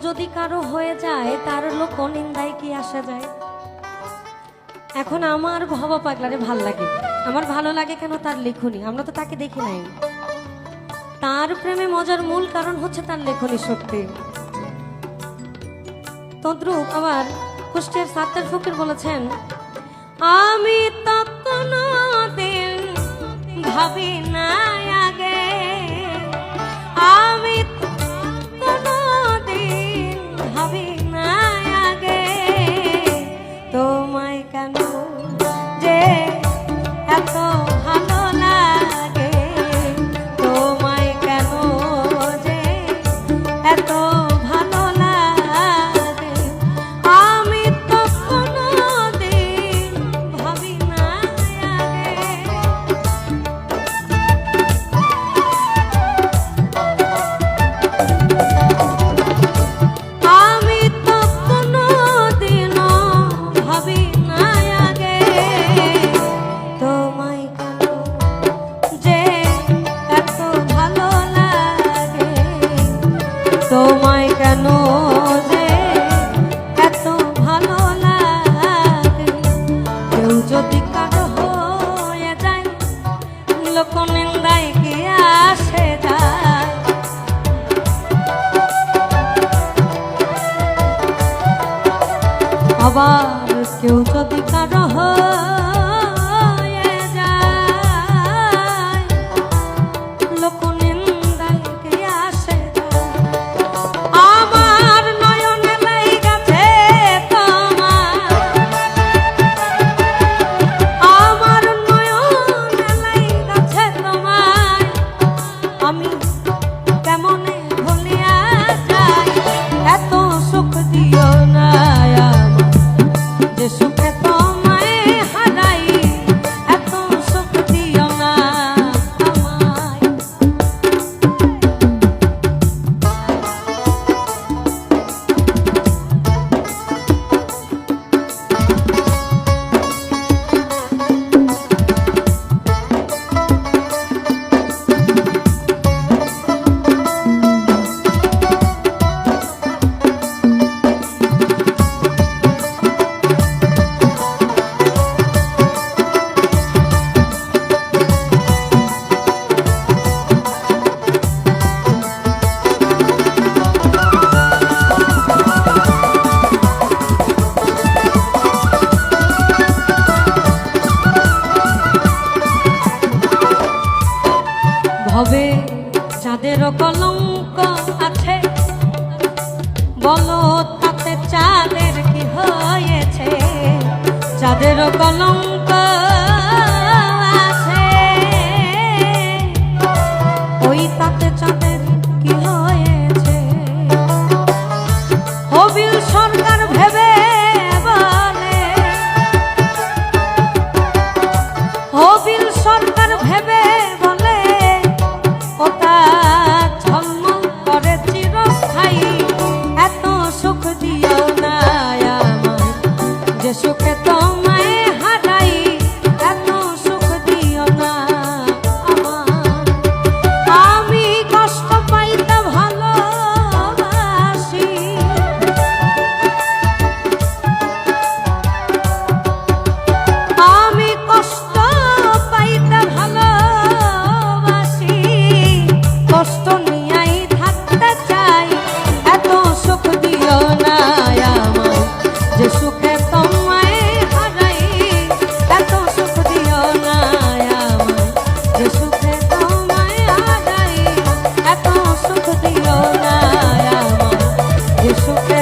যদি কারো হয়ে যায় তার লোক নিন্দায় কি আসা যায়। এখন আমার ভবা পাগলারে ভাল লাগে, আমার ভালো লাগে কেন তার লেখনী, আমরা তো তাকে দেখি নাই, তার প্রেমে মজার মূল কারণ হচ্ছে তার লেখনী শক্তি। তদ্রুপ আবার কুষ্টিয়ার সাত্তার ফকির বলেছেন, আমি তো কোনদিন ভাবি না আগে, আমি কোনদিন ভাবি না আগে, তোমায় কেন যে এত ভালো লাগে, তোমায় কেন যে এত ভালো লাগে, আমি তো কোনদিন ভাবি না আগে। আমি তো কোনদিনও ভাবি না আগে, তোমায় কেন যে এত ভালো লাগে, তোমায় কেন যে এত ভালো লাগে। কেউ যদি কারো হয়ে যায় লোক নিন্দায় কি আসে যায়। আবার কেউ যদি কারো হয়ে যায় লোক নিন্দায় কি আসে যায়। আমার নয়নে লাইগাছে তোমার, আমার নয়নে লাইগাছে তোমার, আমি কেমনে ভুলিয়া যাই। এত সুখ দিও না আমায়, যে সুখে তোমায় হারাই, এত সুখ দিও না আমায়। ভবে যাদের কলঙ্ক আছে, বলো তাতে চাঁদের কি হয়েছে। যাদের কলঙ্ক আছে, ওই তাতে চাঁদের কি হয়েছে। হবিল সরকার ভেবে বলে, হবিল সরকার ভেবে বলে, ওটা ঝলমল করে চিরস্থায়ী। এত সুখ দিও না আমায়, যে সুখে তোমায় হারাই, এত সুখ দিও না আমায়। আমি কষ্ট পাইতে ভালোবাসি, আমি কষ্ট পাইতে ভালোবাসি, কষ্ট নিয়াই থাকতে চাই। এত সুখ দিও না আমায়, যে সুখে তোমায় হারাই, এত সুখ দিও না আমায়, যে সুখে তোমায় হারাই, এত সুখ দিও না আমায়, যে সুখে